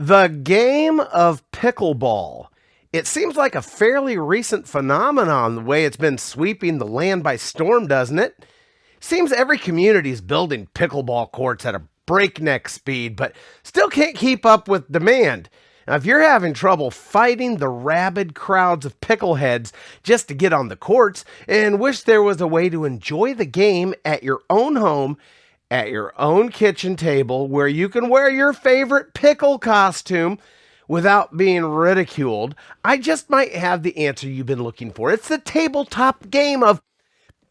The game of pickleball. It seems like a fairly recent phenomenon the way it's been sweeping the land by storm, doesn't it? Seems every community is building pickleball courts at a breakneck speed, but still can't keep up with demand. Now, if you're having trouble fighting the rabid crowds of pickleheads just to get on the courts and wish there was a way to enjoy the game at your own home, at your own kitchen table, where you can wear your favorite pickle costume without being ridiculed, I just might have the answer you've been looking for. It's the tabletop game of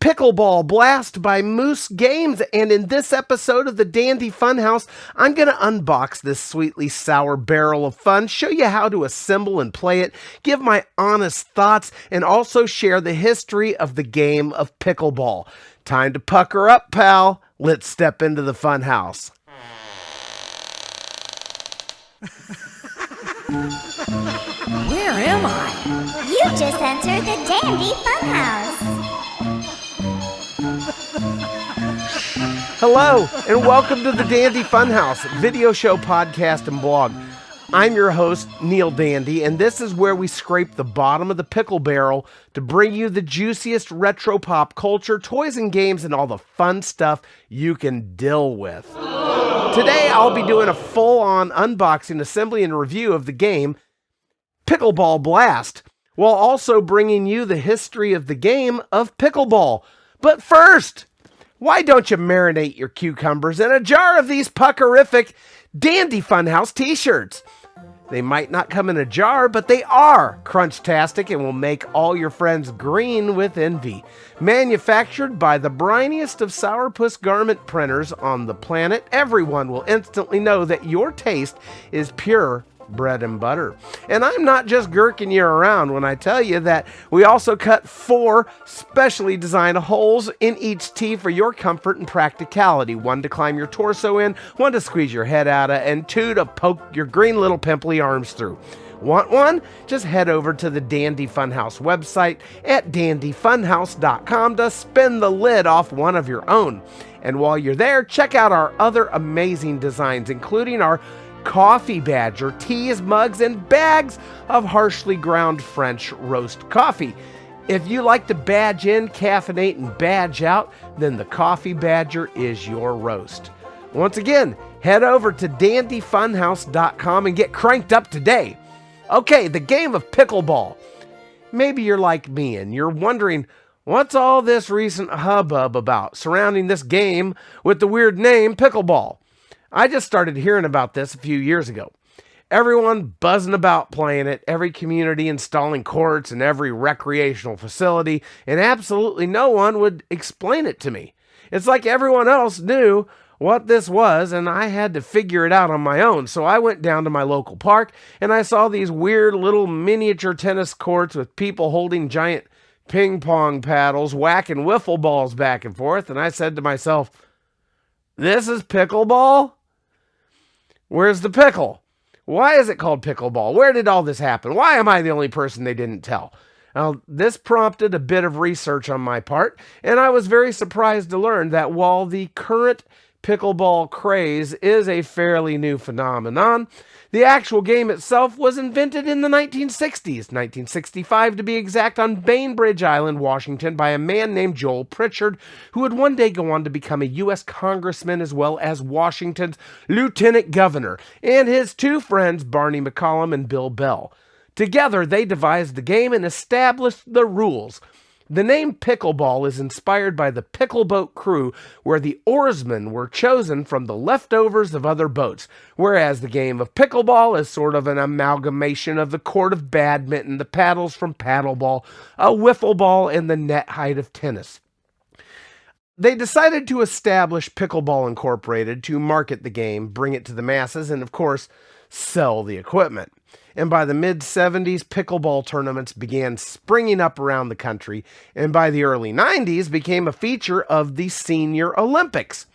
PICKLEBALL BLAST by Moose Games, and in this episode of the Dandy Funhouse, I'm going to unbox this sweetly sour barrel of fun, show you how to assemble and play it, give my honest thoughts, and also share the history of the game of pickleball. Time to pucker up, pal. Let's step into the funhouse. Where am I? You just entered the Dandy Funhouse. Hello, and welcome to the Dandy Funhouse, video show, podcast, and blog. I'm your host, Neil Dandy, and this is where we scrape the bottom of the pickle barrel to bring you the juiciest retro pop culture, toys and games, and all the fun stuff you can deal with. Today, I'll be doing a full-on unboxing, assembly, and review of the game PICKLEBALL BLAST, while also bringing you the history of the game of pickleball. But first, why don't you marinate your cucumbers in a jar of these puckerific Dandy Funhouse t-shirts? They might not come in a jar, but they are crunch-tastic and will make all your friends green with envy. Manufactured by the briniest of sourpuss garment printers on the planet, everyone will instantly know that your taste is pure bread and butter. And I'm not just gherking you around when I tell you that we also cut 4 specially designed holes in each tee for your comfort and practicality. 1 to climb your torso in, 1 to squeeze your head out of, and 2 to poke your green little pimply arms through. Want one? Just head over to the Dandy Funhouse website at dandyfunhouse.com to spin the lid off one of your own. And while you're there, check out our other amazing designs, including our Coffee Badger teas, mugs, and bags of harshly ground French roast coffee. If you like to badge in, caffeinate, and badge out, then the Coffee Badger is your roast. Once again, head over to dandyfunhouse.com and get cranked up today. Okay, the game of pickleball. Maybe you're like me and you're wondering, what's all this recent hubbub about surrounding this game with the weird name pickleball? I just started hearing about this a few years ago. Everyone buzzing about playing it, every community installing courts and every recreational facility, and absolutely no one would explain it to me. It's like everyone else knew what this was, and I had to figure it out on my own. So I went down to my local park, and I saw these weird little miniature tennis courts with people holding giant ping pong paddles, whacking wiffle balls back and forth, and I said to myself, this is pickleball? Where's the pickle? Why is it called pickleball? Where did all this happen? Why am I the only person they didn't tell? Now, this prompted a bit of research on my part, and I was very surprised to learn that while the current pickleball craze is a fairly new phenomenon, the actual game itself was invented in the 1960s, 1965 to be exact, on Bainbridge Island, Washington, by a man named Joel Pritchard, who would one day go on to become a U.S. congressman as well as Washington's lieutenant governor, and his 2 friends, Barney McCollum and Bill Bell. Together, they devised the game and established the rules. The name pickleball is inspired by the pickle boat crew, where the oarsmen were chosen from the leftovers of other boats, whereas the game of pickleball is sort of an amalgamation of the court of badminton, the paddles from paddleball, a wiffle ball, and the net height of tennis. They decided to establish Pickleball Incorporated to market the game, bring it to the masses, and of course, sell the equipment. And by the mid-70s, pickleball tournaments began springing up around the country, and by the early 90s became a feature of the Senior Olympics.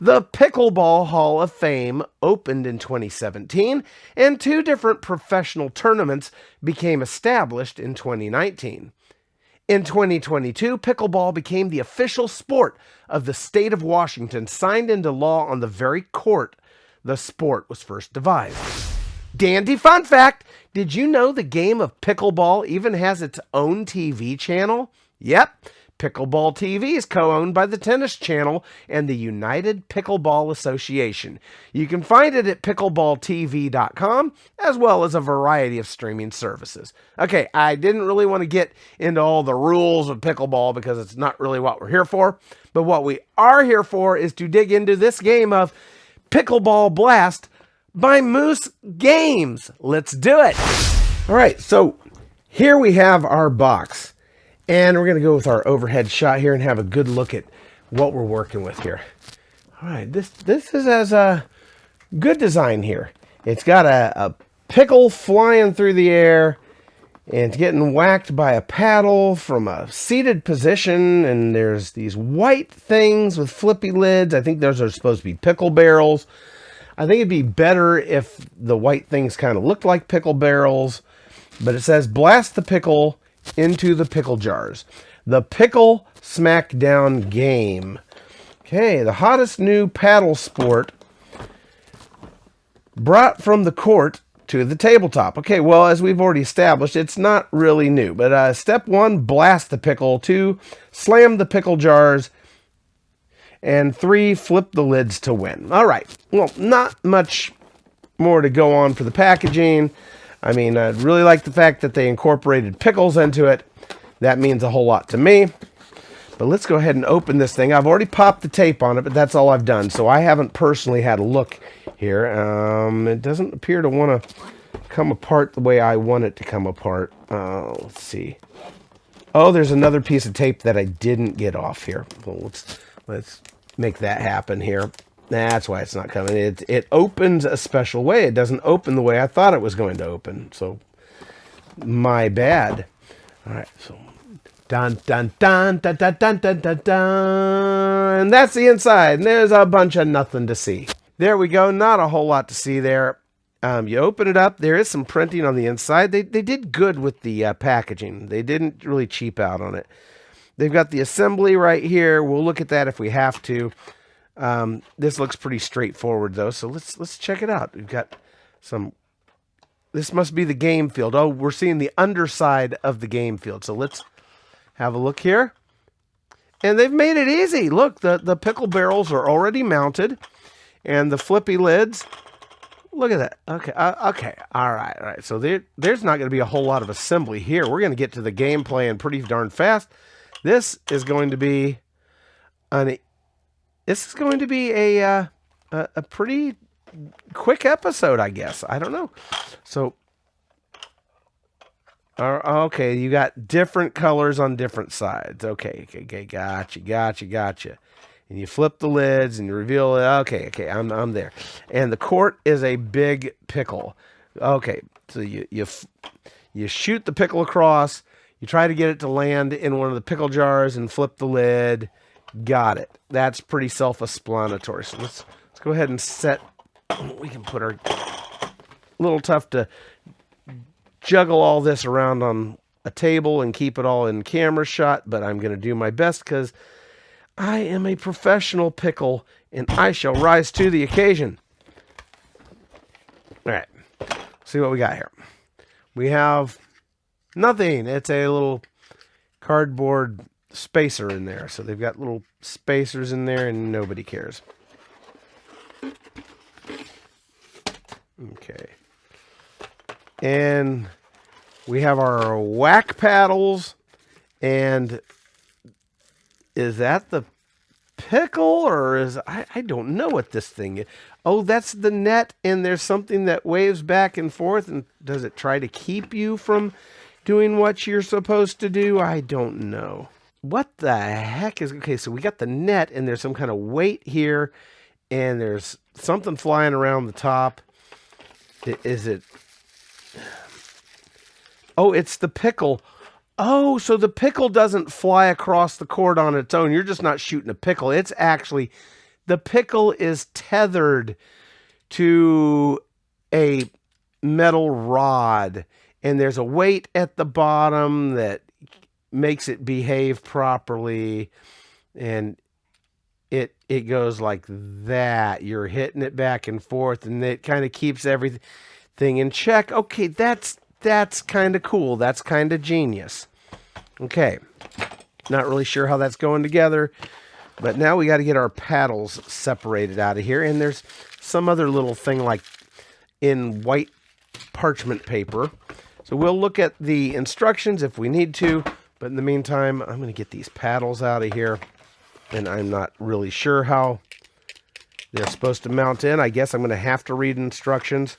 The Pickleball Hall of Fame opened in 2017, and 2 different professional tournaments became established in 2019. In 2022, pickleball became the official sport of the state of Washington, signed into law on the very court the sport was first devised. Dandy fun fact. Did you know the game of pickleball even has its own TV channel? Yep. Pickleball TV is co-owned by the Tennis Channel and the United Pickleball Association. You can find it at pickleballtv.com as well as a variety of streaming services. Okay, I didn't really want to get into all the rules of pickleball because it's not really what we're here for. But what we are here for is to dig into this game of Pickleball Blast by Moose Games. Let's do it. All right, so here we have our box. And we're going to go with our overhead shot here and have a good look at what we're working with here. All right, this is as a good design here. It's got a pickle flying through the air, and it's getting whacked by a paddle from a seated position, and there's these white things with flippy lids. I think those are supposed to be pickle barrels. I think it'd be better if the white things kind of looked like pickle barrels, but it says blast the pickle into the pickle jars. The Pickle Smackdown game. Okay, the hottest new paddle sport brought from the court to the tabletop. Okay, well, as we've already established, it's not really new. But step 1, blast the pickle. 2, slam the pickle jars. And 3, flip the lids to win. All right, well, not much more to go on for the packaging. I mean, I really like the fact that they incorporated pickles into it. That means a whole lot to me. But let's go ahead and open this thing. I've already popped the tape on it, but that's all I've done. So I haven't personally had a look here. It doesn't appear to want to come apart the way I want it to come apart. Let's see. Oh, there's another piece of tape that I didn't get off here. Well, let's make that happen here. That's why it's not coming. It opens a special way. It doesn't open the way I thought it was going to open. So, my bad. All right. So, dun dun dun dun dun dun dun dun dun. And that's the inside. And there's a bunch of nothing to see. There we go. Not a whole lot to see there. You open it up. There is some printing on the inside. They did good with the packaging. They didn't really cheap out on it. They've got the assembly right here. We'll look at that if we have to. This looks pretty straightforward though, so let's check it out. We've got some, this must be the game field. Oh, we're seeing the underside of the game field. So let's have a look here. And they've made it easy. Look, the pickle barrels are already mounted and the flippy lids. Look at that. Okay. Okay. All right. So there's not going to be a whole lot of assembly here. We're going to get to the game playing pretty darn fast. This is going to be a pretty quick episode, I guess. I don't know. So, okay, you got different colors on different sides. Okay, gotcha. And you flip the lids and you reveal it. Okay, I'm there. And the court is a big pickle. Okay, so you shoot the pickle across. You try to get it to land in one of the pickle jars and flip the lid. Got it. That's pretty self-explanatory. So let's go ahead and set. We can put our, a little tough to juggle all this around on a table and keep it all in camera shot, but I'm going to do my best because I am a professional pickle and I shall rise to the occasion. All right. See what we got here. We have nothing. It's a little cardboard spacer in there. So they've got little spacers in there and nobody cares. Okay. And we have our whack paddles. And is that the pickle or is I don't know what this thing is. Oh, that's the net and there's something that waves back and forth, and does it try to keep you from doing what you're supposed to do? I don't know. What the heck is, okay, so we got the net and there's some kind of weight here and there's something flying around the top. Is it? Oh, it's the pickle. Oh, so the pickle doesn't fly across the court on its own. You're just not shooting a pickle. It's actually, the pickle is tethered to a metal rod. And there's a weight at the bottom that makes it behave properly. And it goes like that. You're hitting it back and forth. And it kind of keeps everything. thing in check. Okay, that's kind of cool. That's kind of genius. Okay, not really sure how that's going together, but now we got to get our paddles separated out of here. And there's some other little thing like in white parchment paper. So we'll look at the instructions if we need to, but in the meantime, I'm going to get these paddles out of here, and I'm not really sure how they're supposed to mount in. I guess I'm going to have to read instructions,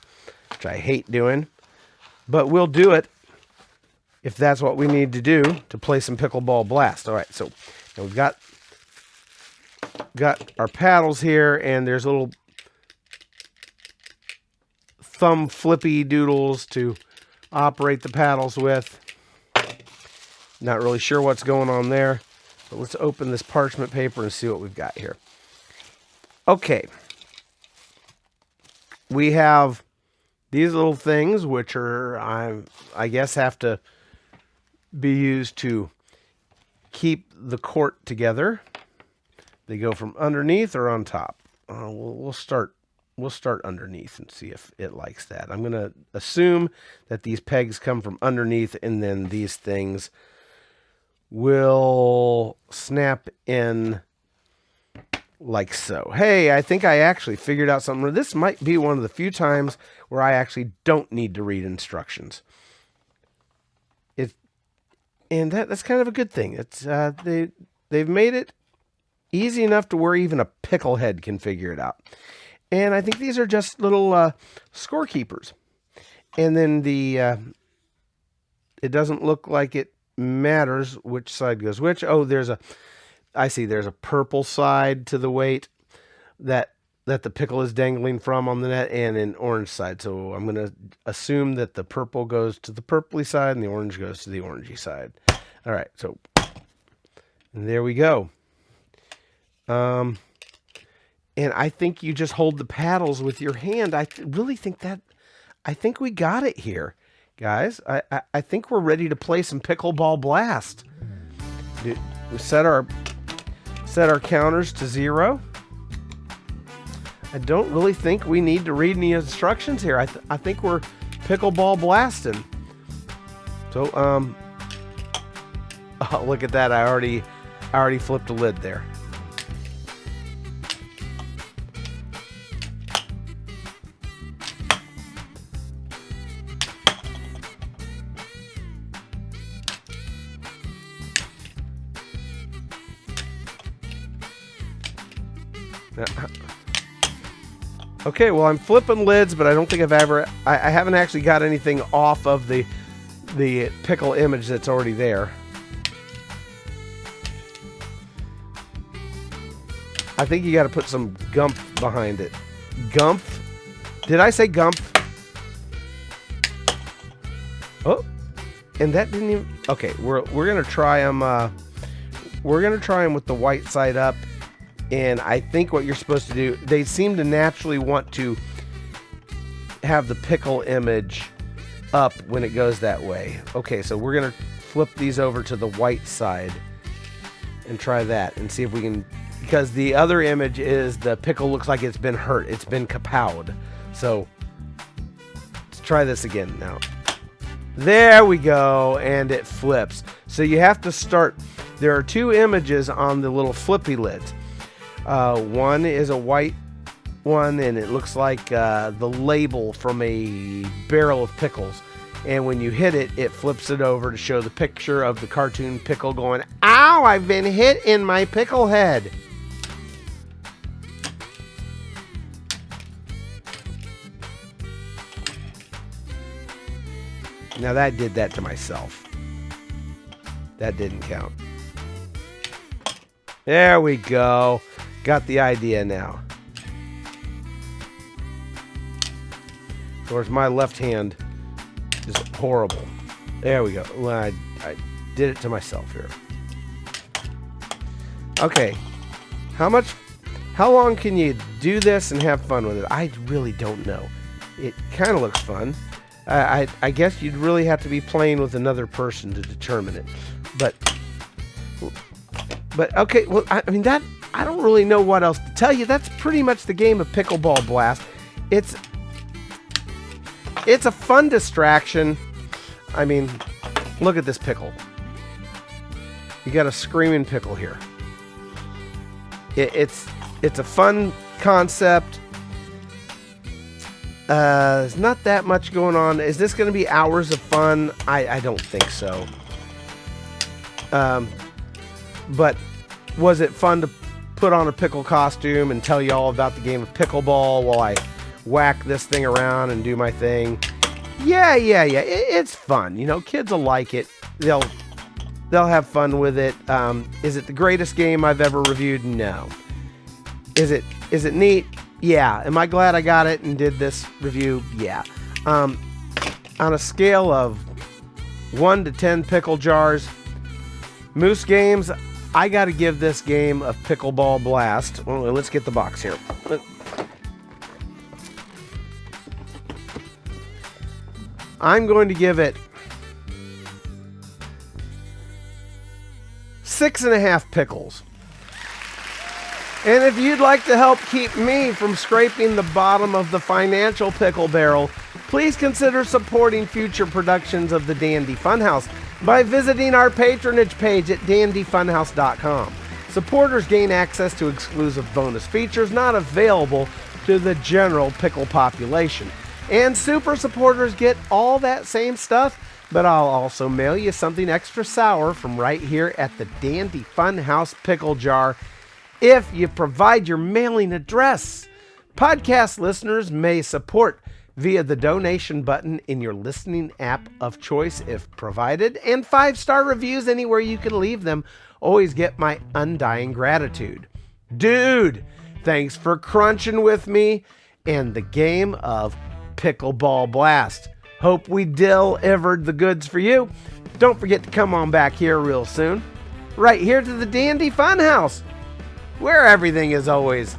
which I hate doing, but we'll do it if that's what we need to do to play some Pickleball Blast. All right, so now we've got our paddles here, and there's little thumb flippy doodles to operate the paddles with. Not really sure what's going on there, but let's open this parchment paper and see what we've got here. Okay, we have these little things which are, I guess, have to be used to keep the court together. They go from underneath or on top. We'll start underneath and see if it likes that. I'm going to assume that these pegs come from underneath, and then these things will snap in like so. Hey, I think I actually figured out something. This might be one of the few times where I actually don't need to read instructions. And that's kind of a good thing. It's they've made it easy enough to where even a picklehead can figure it out. And I think these are just little scorekeepers. And then it doesn't look like it matters which side goes which. Oh, I see there's a purple side to the weight that the pickle is dangling from on the net, and an orange side. So I'm going to assume that the purple goes to the purpley side and the orange goes to the orangey side. All right, so there we go. And I think you just hold the paddles with your hand. I really think we got it here, guys. I think we're ready to play some Pickleball Blast. We set our counters to 0. I don't really think we need to read any instructions here. I think we're Pickleball Blasting. So oh, look at that! I already flipped a lid there. Okay, well, I'm flipping lids, but I don't think I haven't actually got anything off of the pickle image that's already there. I think you got to put some gumph behind it. Gumph? Did I say gumph? Oh, and that didn't even. Okay, we're gonna try them. We're gonna try them with the white side up. And I think what you're supposed to do, they seem to naturally want to have the pickle image up when it goes that way. Okay, so we're going to flip these over to the white side and try that and see if we can, because the other image is the pickle looks like it's been hurt. It's been kapowed. So let's try this again now. There we go, and it flips. So you have to start, there are 2 images on the little flippy lids. One is a white one, and it looks like the label from a barrel of pickles. And when you hit it, it flips it over to show the picture of the cartoon pickle going, "Ow, I've been hit in my pickle head." Now that did that to myself. That didn't count. There we go. Got the idea now. Of course, my left hand is horrible. There we go. Well, I did it to myself here. Okay. How long can you do this and have fun with it? I really don't know. It kind of looks fun. I guess you'd really have to be playing with another person to determine it. But okay, well, I mean, that, I don't really know what else to tell you. That's pretty much the game of Pickleball Blast. It's a fun distraction. I mean, look at this pickle. You got a screaming pickle here. It's a fun concept. There's not that much going on. Is this going to be hours of fun? I don't think so. But was it fun to put on a pickle costume and tell you all about the game of pickleball while I whack this thing around and do my thing? Yeah. It's fun. You know, kids will like it. They'll have fun with it. Is it the greatest game I've ever reviewed? No. Is it neat? Yeah. Am I glad I got it and did this review? Yeah. On a scale of 1 to 10 pickle jars, Moose Games, I got to give this game of Pickleball Blast. Well, let's get the box here. I'm going to give it 6.5 pickles. And if you'd like to help keep me from scraping the bottom of the financial pickle barrel, please consider supporting future productions of the Dandy Funhouse by visiting our patronage page at dandyfunhouse.com. Supporters gain access to exclusive bonus features not available to the general pickle population. And super supporters get all that same stuff, but I'll also mail you something extra sour from right here at the Dandy Funhouse Pickle Jar if you provide your mailing address. Podcast listeners may support via the donation button in your listening app of choice if provided, and 5-star reviews anywhere you can leave them always get my undying gratitude. Dude, thanks for crunching with me in the game of Pickleball Blast. Hope we delivered the goods for you. Don't forget to come on back here real soon, right here to the Dandy Funhouse, where everything is always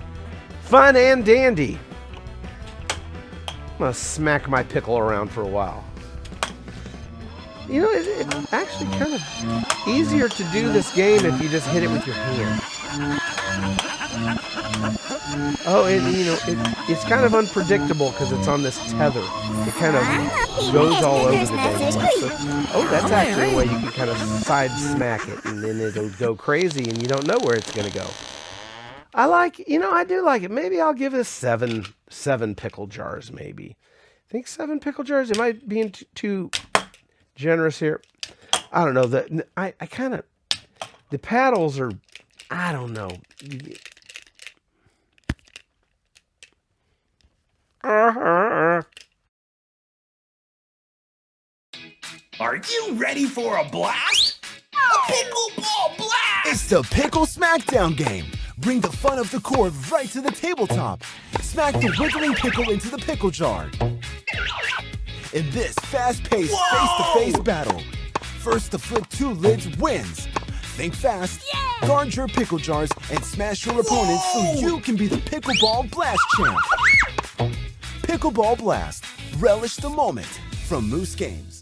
fun and dandy. I'm going to smack my pickle around for a while. You know, it's actually kind of easier to do this game if you just hit it with your hand. Oh, it's kind of unpredictable because it's on this tether. It kind of goes all over the damn place. So, that's actually a way you can kind of side smack it, and then it'll go crazy, and you don't know where it's going to go. I do like it. Maybe I'll give this seven pickle jars, maybe. I think 7 pickle jars. Am I being too generous here? I don't know. The paddles are, I don't know. Are you ready for a blast? A pickleball blast! It's the Pickle Smackdown game. Bring the fun of the court right to the tabletop. Smack the wiggling pickle into the pickle jar. In this fast-paced, face-to-face battle, first to flip 2 lids wins. Think fast, guard your pickle jars, and smash your opponents so you can be the Pickleball Blast champ. Pickleball Blast. Relish the moment from Moose Games.